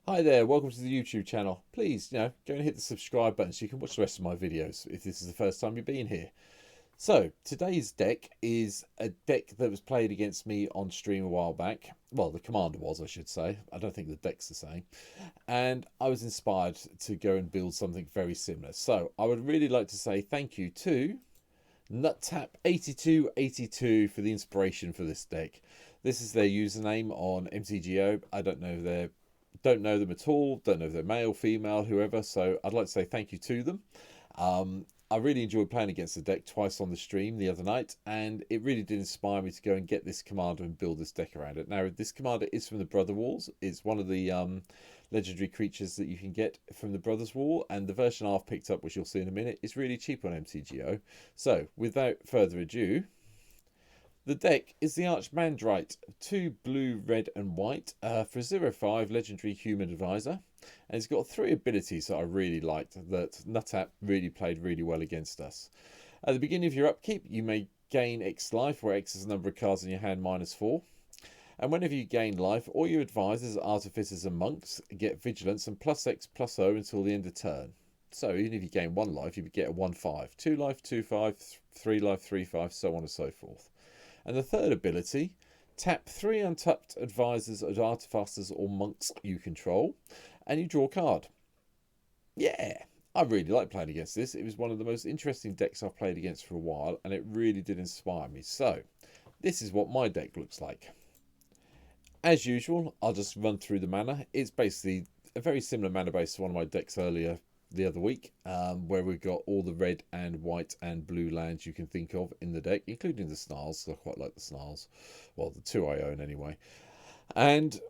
Hi there, welcome to the YouTube channel. Please, go and hit the subscribe button so you can watch the rest of my videos if this is the first time you've been here. So, today's deck is a deck that was played against me on stream a while back. Well, the commander was, I should say. I don't think the deck's the same. And I was inspired to go and build something very similar. So, I would really like to say thank you to NutTap8282 for the inspiration for this deck. This is their username on MTGO. I don't know them at all, don't know if they're male, female, whoever, so I'd like to say thank you to them. I really enjoyed playing against the deck twice on the stream the other night, and it really did inspire me to go and get this commander and build this deck around it. Now, this commander is from the Brother Wars. It's one of the legendary creatures that you can get from the Brothers War, and the version I've picked up, which you'll see in a minute, is really cheap on MTGO. So, without further ado, the deck is the Archimandrite, 2 blue, red and white for 0/5 legendary human advisor. And it's got 3 abilities that I really liked that NutTap really played really well against us. At the beginning of your upkeep, you may gain X life, where X is the number of cards in your hand minus 4. And whenever you gain life, all your advisors, artificers and monks get vigilance and plus X plus O until the end of turn. So even if you gain 1 life, you would get a 1/5, 2 life, 2/5, 3 life, 3/5, so on and so forth. And the third ability, tap 3 untapped advisors, artificers or monks you control, and you draw a card. Yeah, I really like playing against this. It was one of the most interesting decks I've played against for a while, and it really did inspire me. So, this is what my deck looks like. As usual, I'll just run through the mana. It's basically a very similar mana base to one of my decks earlier the other week, where we've got all the red and white and blue lands you can think of in the deck, including the snarls. I quite like the snarls. Well, the 2 I own anyway. And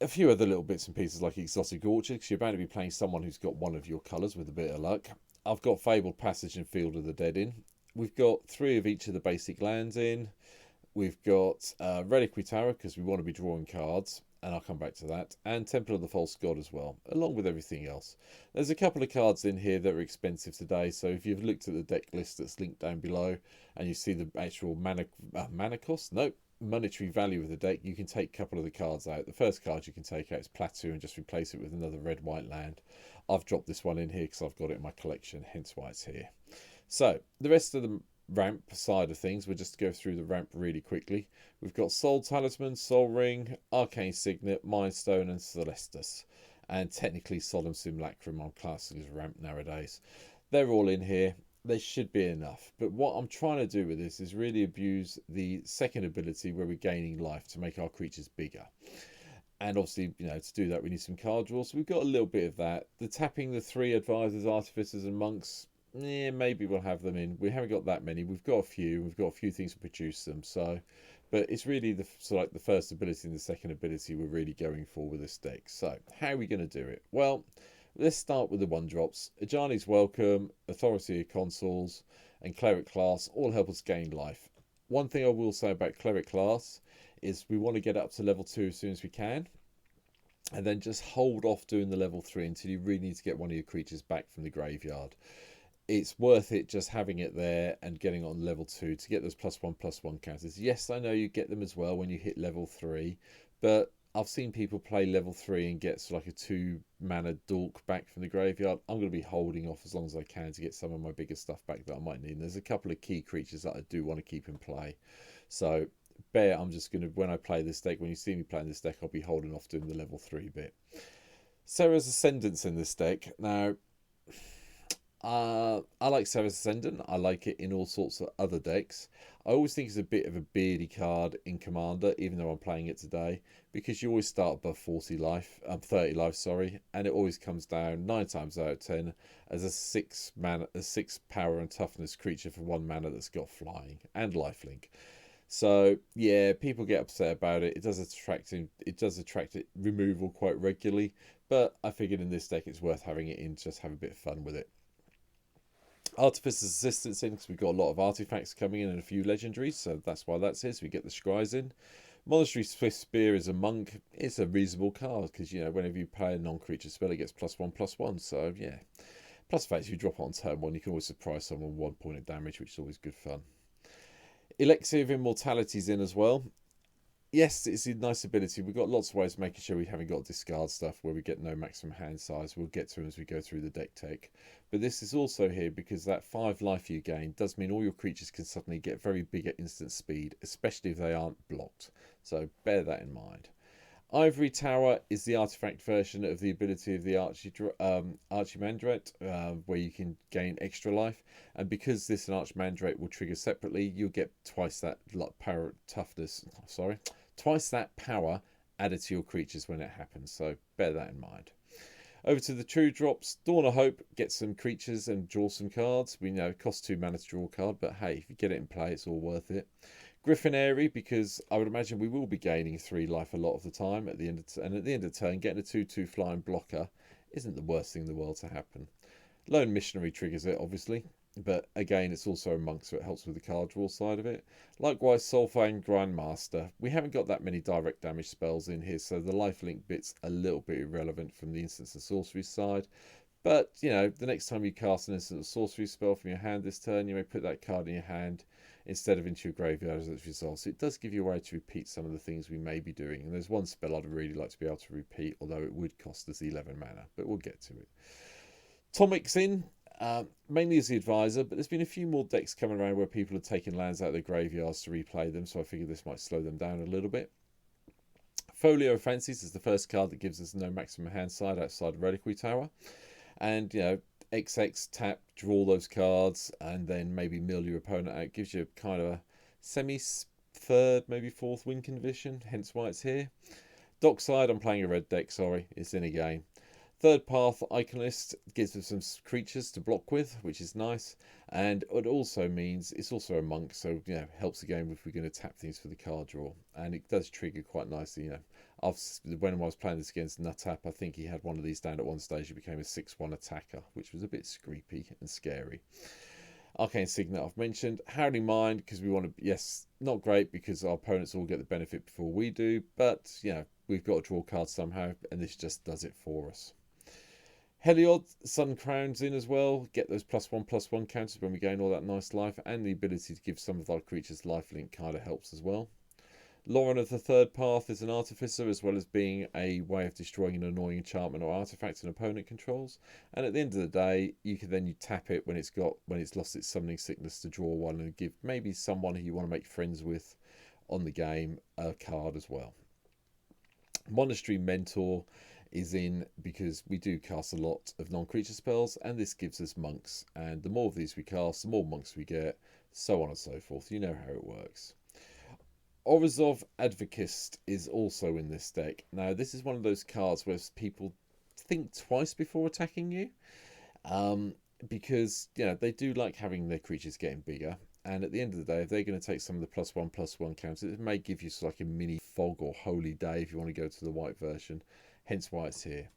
a few other little bits and pieces like Exotic Orchard, because you're bound to be playing someone who's got one of your colours with a bit of luck. I've got Fabled Passage and Field of the Dead in. We've got 3 of each of the basic lands in. We've got Reliquary Tower, because we want to be drawing cards, and I'll come back to that, and Temple of the False God as well, along with everything else. There's a couple of cards in here that are expensive today, so if you've looked at the deck list that's linked down below, and you see the actual mana cost, no, monetary value of the deck, you can take a couple of the cards out. The first card you can take out is Plateau and just replace it with another red-white land. I've dropped this one in here because I've got it in my collection, hence why it's here. So, the rest of the ramp side of things, we'll just go through the ramp really quickly. We've got Soul Talisman, Soul Ring, Arcane Signet, Mind Stone and Celestus, and technically Solemn Simulacrum on classic ramp nowadays. They're all in here. They should be enough, but what I'm trying to do with this is really abuse the second ability where we're gaining life to make our creatures bigger. And obviously, to do that we need some card draw, so we've got a little bit of that. The tapping the 3 advisors, artificers and monks, maybe we'll have them in. We haven't got that many. We've got a few. We've got a few things to produce them. So, but it's really the first ability and the second ability we're really going for with this deck. So, how are we going to do it? Well, let's start with the 1-drops. Ajani's Welcome, Authority of Consuls, and Cleric Class all help us gain life. One thing I will say about Cleric Class is we want to get up to level 2 as soon as we can, and then just hold off doing the level 3 until you really need to get one of your creatures back from the graveyard. It's worth it just having it there and getting on level 2 to get those +1/+1 counters. Yes, I know you get them as well when you hit level 3, but I've seen people play level 3 and get sort of like a 2 mana dork back from the graveyard. I'm going to be holding off as long as I can to get some of my bigger stuff back that I might need. And there's a couple of key creatures that I do want to keep in play. So I'm just going to, when I play this deck, when you see me playing this deck, I'll be holding off doing the level 3 bit. Sarah's Ascendant's in this deck. Now, I like Sarah's Ascendant. I like it in all sorts of other decks. I always think it's a bit of a beardy card in Commander, even though I'm playing it today, because you always start above 30 life, sorry, and it always comes down 9 times out of 10 as a 6 power and toughness creature for 1 mana that's got flying and lifelink. So yeah, people get upset about it. It does attract removal quite regularly, but I figured in this deck it's worth having it in, just have a bit of fun with it. Artificer's Assistance in because we've got a lot of artifacts coming in and a few legendaries, so that's why that's here, so we get the scries in. Monastery Swift Spear is a monk. It's a reasonable card because, whenever you play a non-creature spell, it gets +1/+1, so yeah. Plus the fact if you drop it on turn 1, you can always surprise someone 1 point of damage, which is always good fun. Elixir of Immortality's in as well. yes, it's a nice ability. We've got lots of ways of making sure we haven't got to discard stuff where we get no maximum hand size. We'll get to them as we go through the deck tech. But this is also here because that 5 life you gain does mean all your creatures can suddenly get very big at instant speed, especially if they aren't blocked. So bear that in mind. Ivory Tower is the artifact version of the ability of the Archimandrite, where you can gain extra life. And because this and Archimandrite will trigger separately, you'll get twice that power toughness. Sorry, twice that power added to your creatures when it happens. So bear that in mind. Over to the true drops. Dawn of Hope, get some creatures and draw some cards. We know it costs 2 mana to draw a card, but hey, if you get it in play, it's all worth it. Griffin Airy, because I would imagine we will be gaining 3 life a lot of the time at the end of and at the end of the turn, getting a 2/2 flying blocker isn't the worst thing in the world to happen. Lone Missionary triggers it, obviously, but again, it's also a monk, so it helps with the card draw side of it. Likewise, Soulfang Grandmaster. We haven't got that many direct damage spells in here, so the lifelink bit's a little bit irrelevant from the instance and sorcery side. But, you know, the next time you cast an instant or sorcery spell from your hand this turn, you may put that card in your hand instead of into your graveyard as a result. So it does give you a way to repeat some of the things we may be doing. And there's one spell I'd really like to be able to repeat, although it would cost us 11 mana, but we'll get to it. Tomic's in, mainly as the advisor, but there's been a few more decks coming around where people have taken lands out of their graveyards to replay them, so I figured this might slow them down a little bit. Folio Fancies is the first card that gives us no maximum hand side outside of Reliquary Tower. And, you know, XX tap, draw those cards, and then maybe mill your opponent out. Gives you kind of a semi-third, maybe fourth win condition, hence why it's here. Dockside, I'm playing a red deck, sorry, it's in again. Third Path Iconist gives us some creatures to block with, which is nice. And it also means it's also a monk, so, you know, helps the game if we're going to tap things for the card draw. And it does trigger quite nicely, you know. When I was playing this against Nutap, I think he had one of these down at one stage. He became a 6/1 attacker, which was a bit creepy and scary. Arcane Signet I've mentioned. Howling Mind, because we want to, yes, not great because our opponents all get the benefit before we do, but, you know, we've got to draw cards somehow, and this just does it for us. Heliod, Sun Crown's in as well. Get those +1/+1 counters when we gain all that nice life, and the ability to give some of our creatures lifelink kind of helps as well. Lauren of the Third Path is an artificer, as well as being a way of destroying an annoying enchantment or artifact an opponent controls. And at the end of the day, you tap it when it's lost its summoning sickness to draw one and give maybe someone who you want to make friends with on the game a card as well. Monastery Mentor is in because we do cast a lot of non-creature spells, and this gives us monks. And the more of these we cast, the more monks we get, so on and so forth. You know how it works. Orzhov Advocist is also in this deck. Now, this is one of those cards where people think twice before attacking you, because, you know, they do like having their creatures getting bigger. And at the end of the day, if they're going to take some of the +1/+1 counters, it may give you like a mini fog or holy day if you want to go to the white version. Hence why it's here.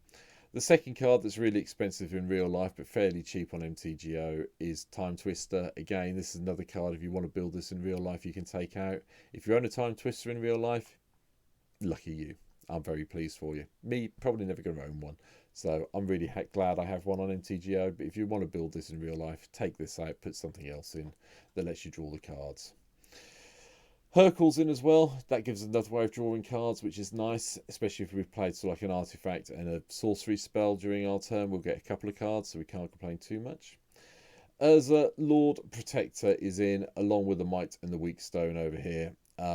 The second card that's really expensive in real life but fairly cheap on MTGO is Time Twister. Again, this is another card if you want to build this in real life you can take out. If you own a Time Twister in real life, lucky you. I'm very pleased for you. Me, probably never going to own one. So I'm really glad I have one on MTGO. But if you want to build this in real life, take this out, put something else in that lets you draw the cards. Hercule's in as well. That gives us another way of drawing cards, which is nice, especially if we've played sort of like an artifact and a sorcery spell during our turn. We'll get a couple of cards, so we can't complain too much. Urza, Lord Protector, is in, along with the Might and the Weak Stone over here. I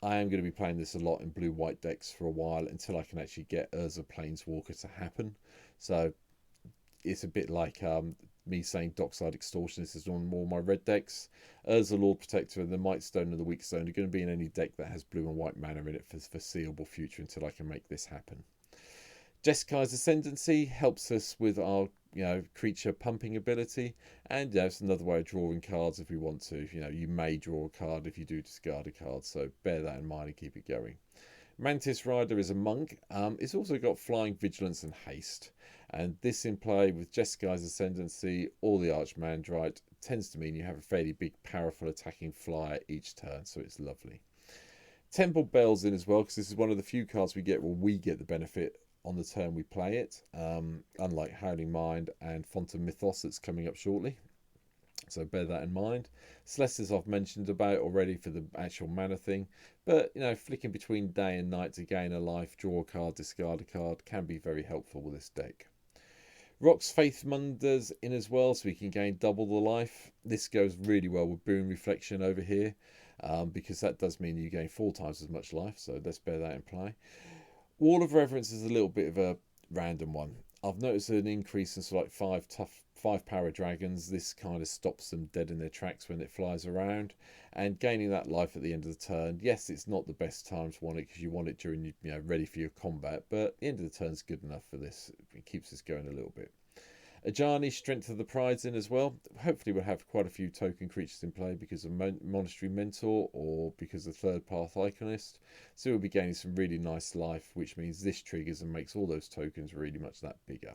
am going to be playing this a lot in blue-white decks for a while until I can actually get Urza Planeswalker to happen. So it's a bit like me saying Dockside Extortion. This is on more my red decks. Urza, Lord Protector, and the Might Stone and the Weak Stone are going to be in any deck that has blue and white mana in it for the foreseeable future until I can make this happen. Jessicai's Ascendancy helps us with our, you know, creature pumping ability, and, you know, it's another way of drawing cards if we want to. You know, you may draw a card if you do discard a card, so bear that in mind and keep it going. Mantis Rider is a monk. It's also got Flying, Vigilance and Haste. And this in play with Jessicai's Ascendancy or the Archimandrite tends to mean you have a fairly big, powerful attacking flyer each turn, so it's lovely. Temple Bell's in as well, because this is one of the few cards we get where we get the benefit on the turn we play it, unlike Howling Mind and Font of Mythos that's coming up shortly. So bear that in mind. Celestis I've mentioned about already for the actual mana thing. But, you know, flicking between day and night to gain a life, draw a card, discard a card can be very helpful with this deck. Rock's Faithmunder's in as well, so we can gain double the life. This goes really well with Boon Reflection over here, because that does mean you gain 4 times as much life, so let's bear that in play. Wall of Reverence is a little bit of a random one. I've noticed an increase in sort of like 5 power dragons. This kind of stops them dead in their tracks when it flies around, and gaining that life at the end of the turn. Yes, it's not the best time to want it because you want it during, you know, ready for your combat, but the end of the turn is good enough for this. It keeps us going a little bit. Ajani, Strength of the Pride's in as well. Hopefully we'll have quite a few token creatures in play because of Monastery Mentor or because of Third Path Iconist. So we'll be gaining some really nice life, which means this triggers and makes all those tokens really much that bigger.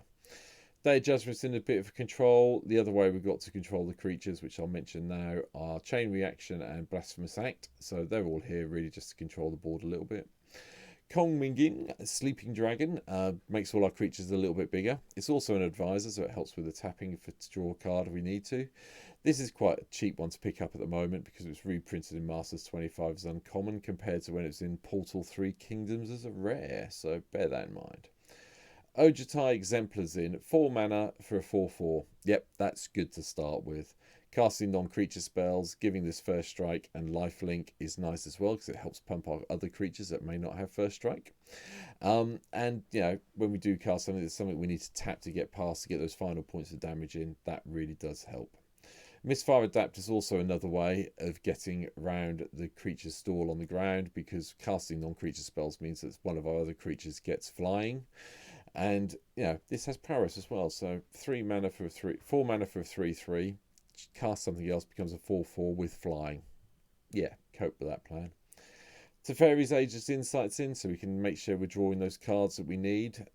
Day of Judgment's in a bit of control. The other way we've got to control the creatures, which I'll mention now, are Chain Reaction and Blasphemous Act. So they're all here really just to control the board a little bit. Kong Mingin, Sleeping Dragon, makes all our creatures a little bit bigger. It's also an advisor, so it helps with the tapping to draw a card if we need to. This is quite a cheap one to pick up at the moment because it was reprinted in Masters 25 as uncommon compared to when it was in Portal 3 Kingdoms as a rare, so bear that in mind. Ojutai Exemplar's in, 4 mana for a 4/4. Yep, that's good to start with. Casting non-creature spells, giving this first strike and lifelink is nice as well because it helps pump out other creatures that may not have first strike. And, you know, when we do cast something, there's something we need to tap to get past to get those final points of damage in. That really does help. Misfire Adapt is also another way of getting around the creature's stall on the ground because casting non-creature spells means that one of our other creatures gets flying. And, you know, this has Paris as well. So 4 mana for a 3/3. Cast something else, becomes a 4/4 with flying. Yeah, cope with that plan. Teferi's Ageless Insight's in, so we can make sure we're drawing those cards that we need.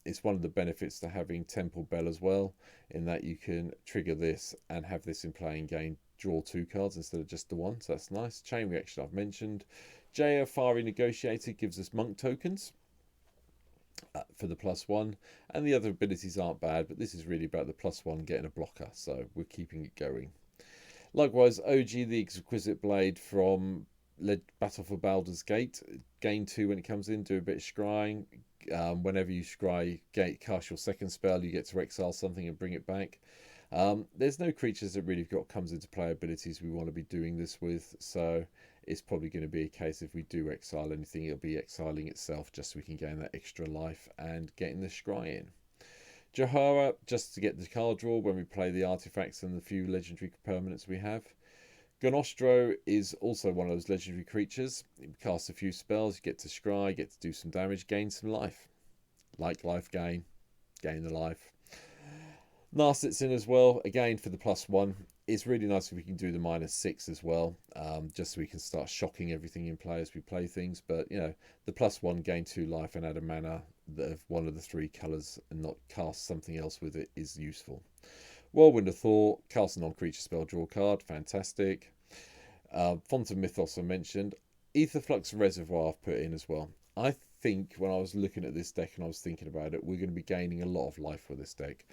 It's one of the benefits to having Temple Bell as well, in that you can trigger this and have this in play and gain draw 2 cards instead of just the one, so that's nice. Chain Reaction I've mentioned. Jaya Fiery Negotiator gives us monk tokens for the +1, and the other abilities aren't bad, but this is really about the +1 getting a blocker, so we're keeping it going. Likewise, OG the Exquisite Blade from Battle for Baldur's Gate, gain 2 when it comes in, do a bit of scrying. Whenever you scry, cast your second spell, you get to exile something and bring it back. There's no creatures that really comes into play abilities we want to be doing this with, so it's probably going to be a case if we do exile anything, it'll be exiling itself just so we can gain that extra life and getting the scry in. Jahara, just to get the card draw when we play the artifacts and the few legendary permanents we have. Gonostro is also one of those legendary creatures. You cast a few spells, you get to scry, get to do some damage, gain some life. Like life gain, gain the life. Narset's in as well, again for the +1. It's really nice if we can do the -6 as well, just so we can start shocking everything in play as we play things. But, you know, the +1, gain 2 life and add a mana of one of the 3 colours and not cast something else with it is useful. Whirlwind of Thought, cast a non-creature spell, draw a card, fantastic. Font of Mythos I mentioned. Aetherflux Reservoir I've put in as well. I think when I was looking at this deck and I was thinking about it, we're going to be gaining a lot of life with this deck.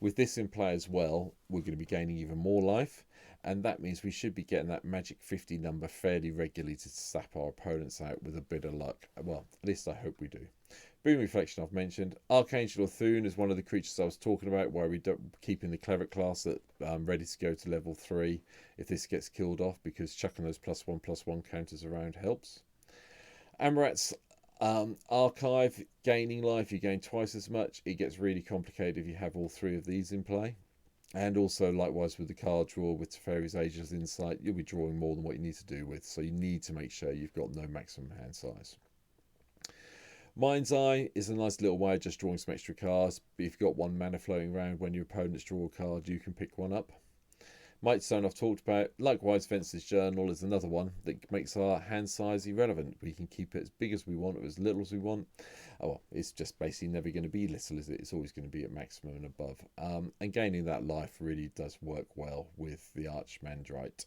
With this in play as well, we're going to be gaining even more life, and that means we should be getting that magic 50 number fairly regularly to sap our opponents out with a bit of luck. Well, at least I hope we do. Boom Reflection I've mentioned. Archangel Thune is one of the creatures I was talking about, where we don't keeping the Cleric class at ready to go to level 3 if this gets killed off, because chucking those +1/+1 counters around helps. Amarat's Archive, gaining life, you gain twice as much. It gets really complicated if you have all 3 of these in play. And also, likewise, with the card draw with Teferi's Ageless Insight, you'll be drawing more than what you need to do with, so you need to make sure you've got no maximum hand size. Mind's Eye is a nice little way of just drawing some extra cards. But if you've got 1 mana floating around when your opponents draw a card, you can pick one up. Mightstone I've talked about. Likewise, Fence's Journal is another one that makes our hand size irrelevant. We can keep it as big as we want or as little as we want. Oh, well, it's just basically never going to be little, is it? It's always going to be at maximum and above. And gaining that life really does work well with the Archimandrite.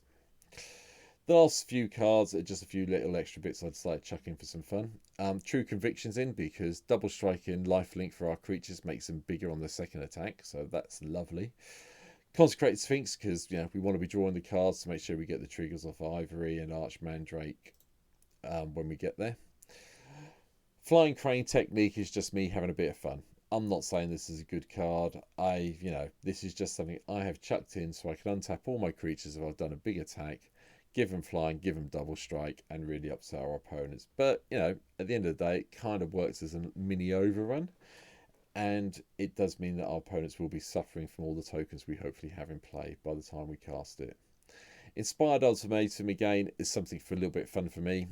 The last few cards are just a few little extra bits I'd like chucking for some fun. True Conviction's in because double striking lifelink for our creatures makes them bigger on the second attack, so that's lovely. Consecrated Sphinx, because we want to be drawing the cards to make sure we get the triggers off Ivory and Archimandrite when we get there. Flying Crane Technique is just me having a bit of fun. I'm not saying this is a good card. This is just something I have chucked in so I can untap all my creatures if I've done a big attack, give them flying, give them double strike, and really upset our opponents. But, at the end of the day, it kind of works as a mini overrun. And it does mean that our opponents will be suffering from all the tokens we hopefully have in play by the time we cast it. Inspired Ultimatum again is something for a little bit fun for me.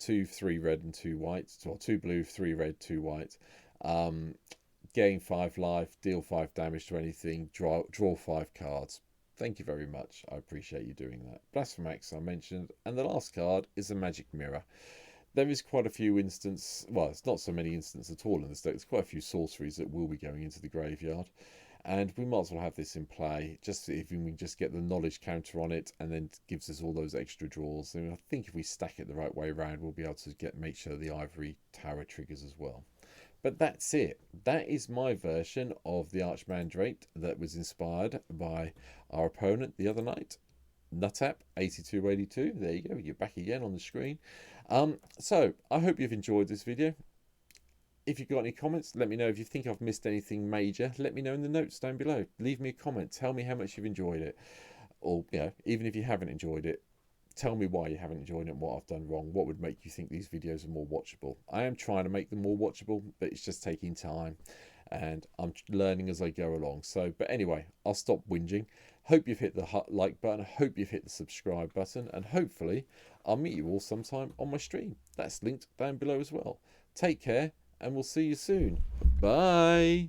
2, 3 red and 2 white, or 2 blue, 3 red, 2 white. Gain 5 life, deal 5 damage to anything, draw 5 cards. Thank you very much. I appreciate you doing that. Blasphemax I mentioned, and the last card is a Magic Mirror. There is quite a few instances, well, it's not so many instances at all in this deck. There's quite a few sorceries that will be going into the graveyard. And we might as well have this in play, just if we can just get the knowledge counter on it, and then gives us all those extra draws. And I think if we stack it the right way around, we'll be able to make sure the Ivory Tower triggers as well. But that's it. That is my version of the Archimandrite that was inspired by our opponent the other night. Nutap 8282. There you go. You're back again on the screen. So I hope you've enjoyed this video. If you've got any comments, let me know. If you think I've missed anything major, let me know in the notes down below. Leave me a comment. Tell me how much you've enjoyed it. Or, even if you haven't enjoyed it, tell me why you haven't enjoyed it and what I've done wrong. What would make you think these videos are more watchable? I am trying to make them more watchable, but it's just taking time. And I'm learning as I go along. But anyway, I'll stop whinging. Hope you've hit the like button. I hope you've hit the subscribe button. And hopefully, I'll meet you all sometime on my stream. That's linked down below as well. Take care, and we'll see you soon. Bye.